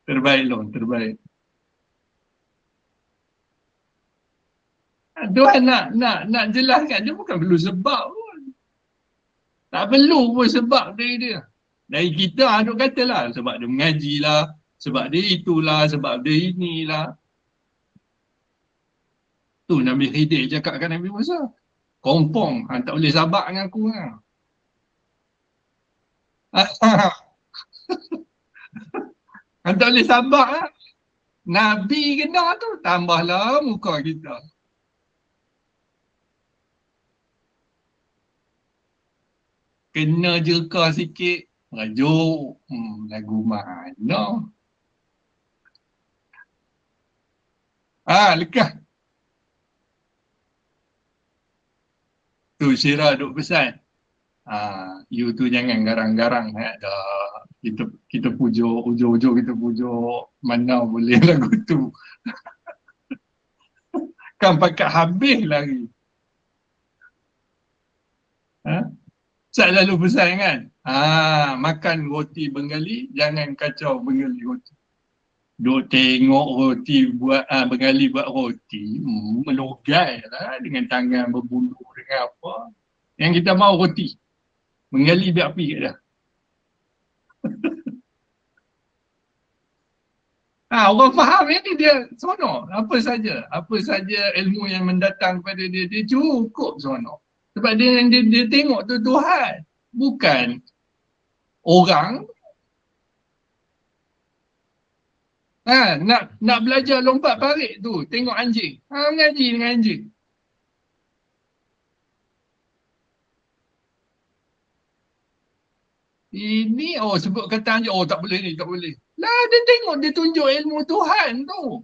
Terbaik loh, terbaik. Tuhan nak jelaskan, dia bukan perlu sebab pun. Tak perlu pun sebab dari dia. Dari kita duk katalah sebab dia mengaji lah, sebab dia itulah, sebab dia inilah. Tu Nabi Khidir cakap kan Nabi Musa. Kompong, tak boleh sabar dengan aku lah. Tak boleh sabar lah. Nabi kena tu, tambahlah muka kita. Kena jerka sikit, rajuk. Lagu mana? Lekas. Tu Syirah duk pesan. You tu jangan garang-garang. Kita pujuk, ujung-ujung kita pujuk. Mana boleh lagu tu. Kan pakat habis lagi. Saya lalu pesan kan. Makan roti Bengali, jangan kacau Bengali roti. Duk tengok roti buat, Bengali buat roti, melogai lah dengan tangan berbulu dengan apa. Yang kita mahu roti. Bengali biar api kat dia. Orang faham ni dia seronok. Apa saja ilmu yang mendatang kepada dia cukup seronok. Sebab dia tengok tu Tuhan, bukan orang. Nak belajar lompat parit tu, tengok anjing. Mengaji dengan anjing. Ini, sebut kata anjing, tak boleh ni, tak boleh. Lah, dia tengok, dia tunjuk ilmu Tuhan tu.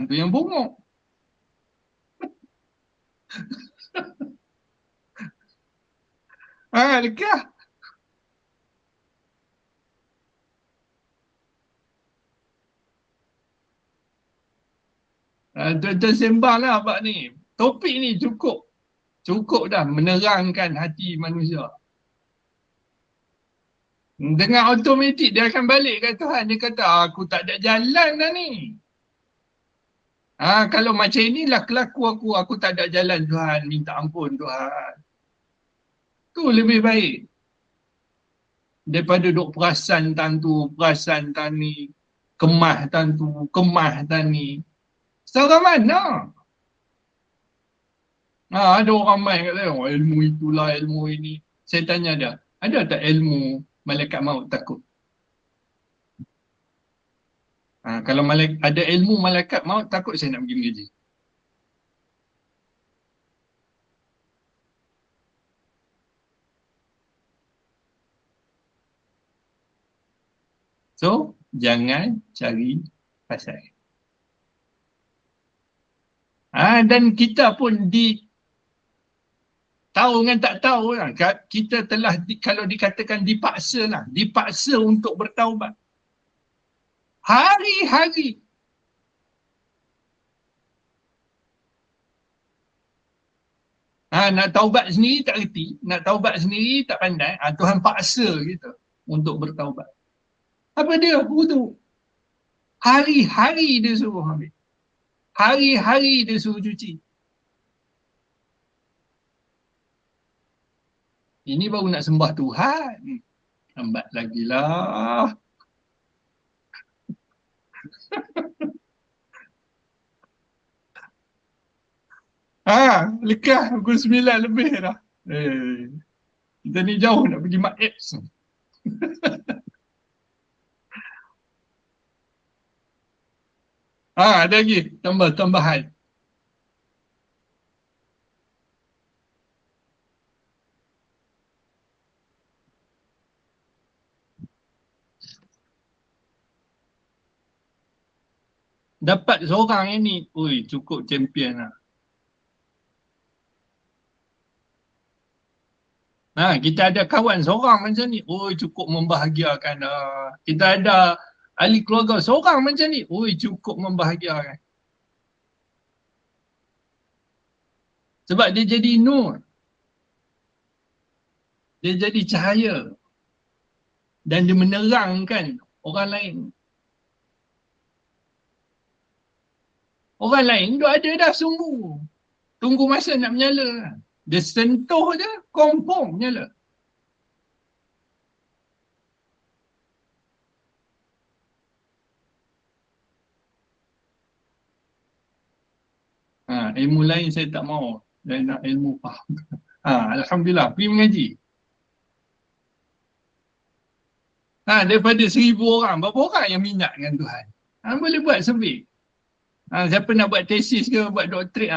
Tu yang bongok. Lekah. Tuan-tuan sembang lah Pak ni. Topik ni cukup dah menerangkan hati manusia. Dengan automatik dia akan balik ke Tuhan. Dia kata, aku tak ada jalan dah ni. Kalau macam inilah kelaku aku tak ada jalan Tuhan. Minta ampun Tuhan. Tu lebih baik. Daripada duk perasan tan tu, perasan tan ni. Kemah tan tu, kemah tan ni. Secara mana? Ada orang main kat saya, ilmu itulah, ilmu ini. Saya tanya dia, ada tak ilmu malaikat maut takut? Kalau ada ilmu malaikat maut takut, saya nak pergi mengaji. So, jangan cari pasal. Dan kita pun tahu dengan tak tahu lah. Kita telah kalau dikatakan dipaksa untuk bertaubat. Hari-hari. Nak taubat sendiri tak reti, nak taubat sendiri tak pandai. Tuhan paksa kita untuk bertaubat. Apa dia? Wudu. Hari-hari dia suruh ambil. Hari-hari dia suruh cuci. Ini baru nak sembah Tuhan. Lambat lagi lah. Lekas pukul 9 lebih dah. Kita ni jauh nak pergi Mak Apps. Ada lagi tambahan. Dapat seorang yang ni, cukup champion lah. Kita ada kawan seorang macam ni, cukup membahagiakan dah. Kita ada ahli keluarga seorang macam ni, cukup membahagiakan. Sebab dia jadi nur. Dia jadi cahaya. Dan dia menerangkan orang lain. Orang lain tu ada dah sungguh. Tunggu masa nak menyala. Dia sentuh je, confirm menyala. Ilmu lain saya tak mahu. Saya nak ilmu faham. Alhamdulillah, pergi mengaji. Daripada 1,000 orang, berapa orang yang minat dengan Tuhan? Boleh buat survey. Siapa nak buat tesis ke, buat doktorate,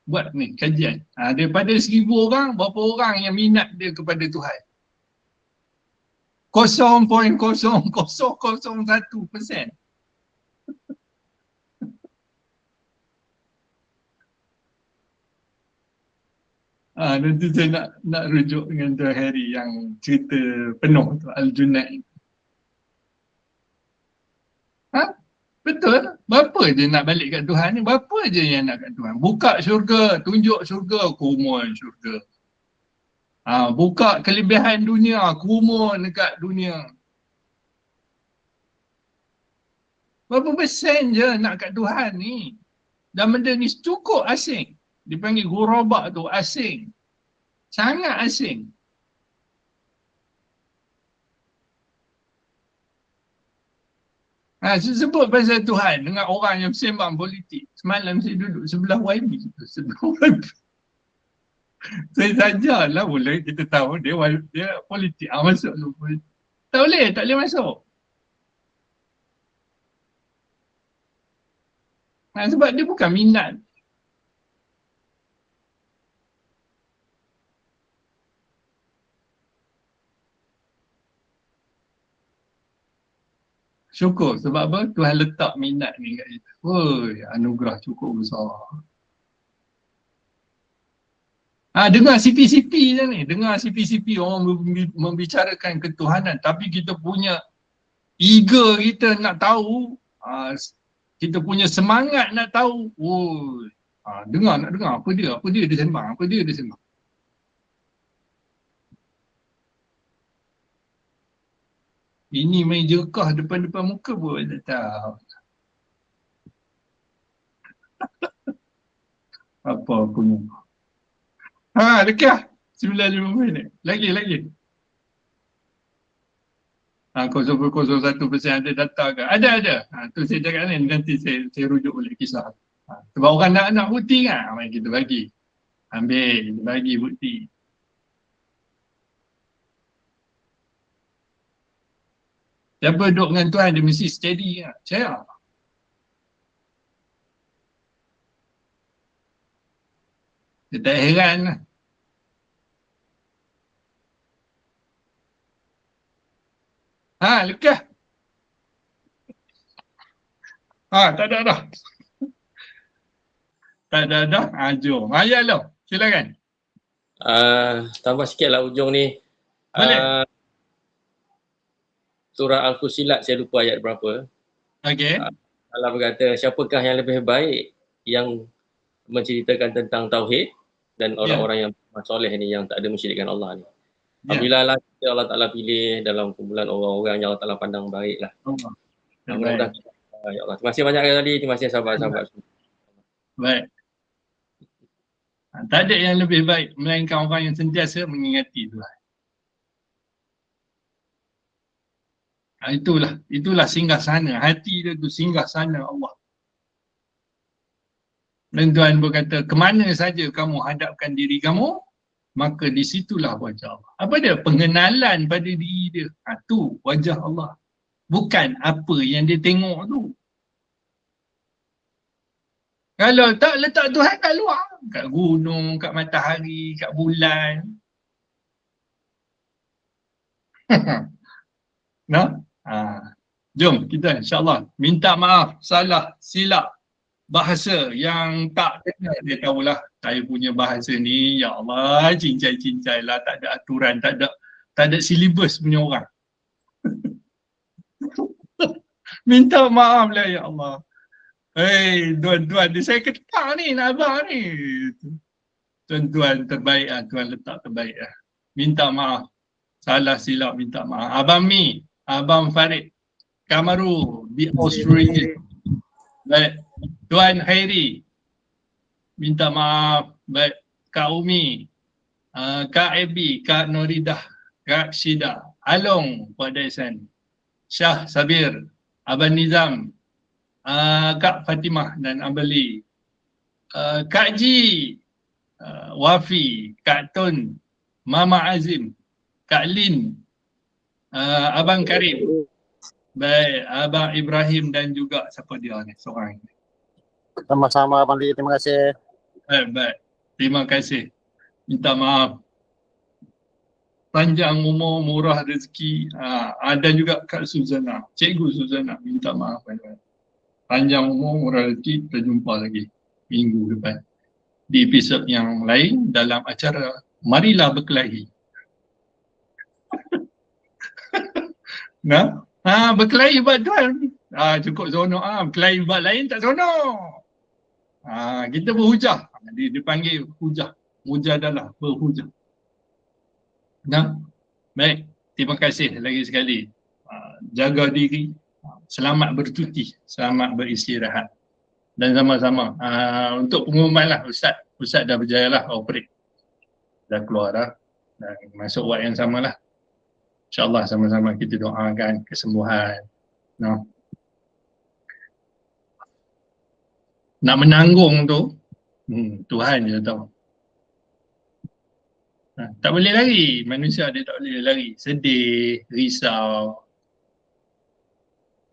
buat ni, kajian. Daripada 1,000 orang, berapa orang yang minat dia kepada Tuhan? 0.0001%. Nanti saya nak rujuk dengan Tuan Harry yang cerita penuh tu, Al-Junaid. Betul. Berapa je nak balik kat Tuhan ni? Berapa je yang nak kat Tuhan? Buka syurga, tunjuk syurga, kumun syurga. Buka kelebihan dunia, kumun dekat dunia. Berapa persen je nak kat Tuhan ni? Dan benda ni cukup asing. Dipanggil ghuraba tu, asing. Sangat asing. Sebut pasal Tuhan dengan orang yang sembang politik. Semalam saya duduk sebelah YB. Saya sajalah boleh kita tahu dia politik. Masuk tu politik. Tak boleh masuk. Sebab dia bukan minat. Syukur sebab apa? Tuhan letak minat ni kat kita. Anugerah cukup besar. Dengar CP-CP je ni. Dengar CP-CP orang membicarakan ketuhanan. Tapi kita punya eager kita nak tahu. Kita punya semangat nak tahu. Dengar. Apa dia dia sembang. Ini main jerkah depan-depan muka pun tak tahu. Apa punya. Dekat 95 minit. Lagi. 0.01% ada data ke? Ada. Tu saya cakap ni, nanti saya rujuk boleh kisah. Sebab orang nak bukti kan? Mari kita bagi. Ambil, bagi bukti. Siapa duduk dengan Tuhan, dia mesti steady kan? Percaya. Dia tak heran lah. Lekas. Tak ada dah. Tak ada dah. Jom. Ya lo, silakan. Tambah sikit lah ujung ni. Boleh. Surah Al-Fusilat, saya lupa ayat berapa. Okey. Allah berkata, siapakah yang lebih baik yang menceritakan tentang tauhid dan orang-orang yang soleh ni, yang tak ada mensyirikkan Allah ni. Apabila Allah Ta'ala pilih dalam kumpulan orang-orang yang Allah Ta'ala pandang baik lah. Mudah-mudahan Ya Allah. Terima kasih banyak kali. Terima kasih sahabat-sahabat. Baik. Tak ada yang lebih baik melainkan orang yang sentiasa mengingati Tuhan. Itulah singgah sana. Hati dia tu singgah sana Allah. Dan Tuhan berkata, kemana saja kamu hadapkan diri kamu, maka di situlah wajah Allah. Apa dia? Pengenalan pada diri dia. Tu wajah Allah. Bukan apa yang dia tengok tu. Kalau tak letak Tuhan kat luar, kat gunung, kat matahari, kat bulan. Nah, jom kita insyaAllah minta maaf, salah, silap bahasa yang tak kena. Dia tahulah saya punya bahasa ni, ya Allah, cincai-cincai lah, tak ada aturan, tak ada silibus punya orang. Minta maaf lah ya Allah. Tuan-tuan ni saya ketak ni, Abang ni. Tuan-tuan terbaik lah, Tuan letak terbaik lah. Minta maaf. Salah silap minta maaf. Abang Mi, Abang Farid, Kamaru di Australia. Baik. Tuan Khairi, minta maaf. Baik. Kak Umi, Kak Ebi, Kak Noridah, Kak Syida, Along, Puan Daisan, Syah Sabir, Abang Nizam, Kak Fatimah dan Abali, Kak Ji, Wafi, Kak Tun, Mama Azim, Kak Lin, Abang Karim, baik, Abang Ibrahim dan juga siapa dia ni, seorang ni. Sama-sama Abang Lee, terima kasih. Baik, terima kasih. Minta maaf. Panjang umur, murah rezeki. Dan juga Kak Suzana, Cikgu Suzana, minta maaf. Panjang umur, murah rezeki, kita jumpa lagi minggu depan di episod yang lain dalam acara Marilah Berkelahi. Nah, berkelahi buat Tuhan. Cukup seronok berkelahi buat lain tak seronok. Kita berhujah. Dipanggil hujah. Mujadalah, berhujah. Nah, baik. Terima kasih lagi sekali. Jaga diri. Selamat bercuti. Selamat beristirahat. Dan sama-sama. Untuk pengumuman lah, Ustaz dah berjaya lah operate. Dah keluar dah. Dan masuk wad yang sama lah. InsyaAllah sama-sama kita doakan kesembuhan. No. Nak menanggung tu, Tuhan je tahu. Tak boleh lari, manusia dia tak boleh lari. Sedih, risau.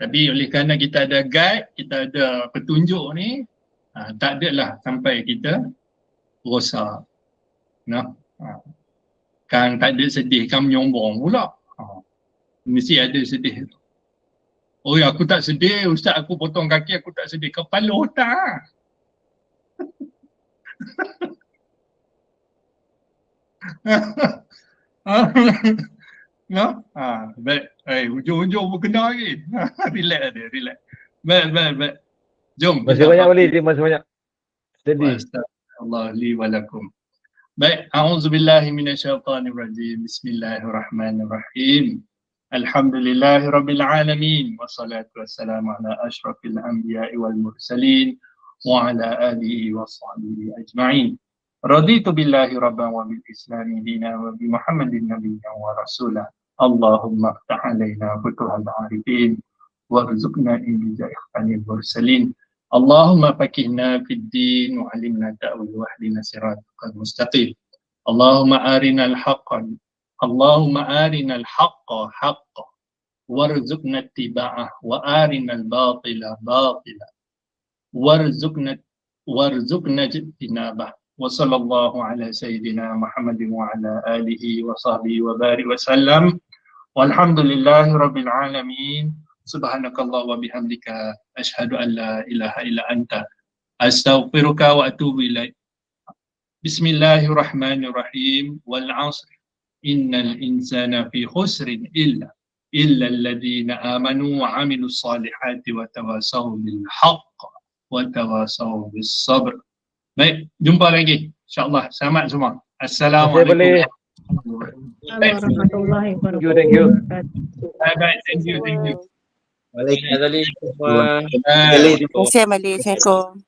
Tapi oleh kerana kita ada guide, kita ada petunjuk ni, tak adalah sampai kita rosak. No. Kan tak ada sedih, kan menyombong pula. Mesti ada sedih. Oh ya, aku tak sedih, Ustaz aku potong kaki, aku tak sedih. Kepala otak. No? Baik. Hujung-hujung pun kena lagi. Relax ada, relax. Baik. Jom. Terima kasih banyak Wali, terima kasih banyak. Sedih. Allah li walakum. Baik, a'udzubillahi minasyaitonirrajim. Bismillahirrahmanirrahim. Alhamdulillahirabbil alamin wassalatu wassalamu ala asyrafil anbiya'i wal mursalin wa ala alihi washabbihi ajma'in. Raditu billahi rabban wa bil islami dinan wa bi Muhammadin nabiyyan wa rasulah. Allahumma ftah alaina futuhal arifin warzuqna inbijaihil mursalin. Allahumma fakihna fid din wa alimna ta'wil wa hdina siratal mustaqim. Allahumma arinal haqqan arinal haqqa haqqa warzuqna ittiba'ah wa arinal batila batila warzuqna ijtinabah. Wa sallallahu ala sayyidina Muhammadin wa ala alihi wa sahbihi wa barik wa sallam. Walhamdulillahi rabbil alamin. Subhanakallah wa bihamdika ashhadu an la ilaha illa anta astaghfiruka wa atubu ilaik. Bismillahirrahmanirrahim. Wal 'asr innal insana fi khusrin illa alladhina amanu wa 'amilus salihati wa tawasaw bil haqq wa tawasaw bis sabr. Baik, jumpa lagi insya-Allah. Selamat semua. Assalamualaikum. Warahmatullahi wabarakatuh. Thank you. Bye bye. Thank you. Waalaikumsalam. Terima kasih Malik. Assalamualaikum.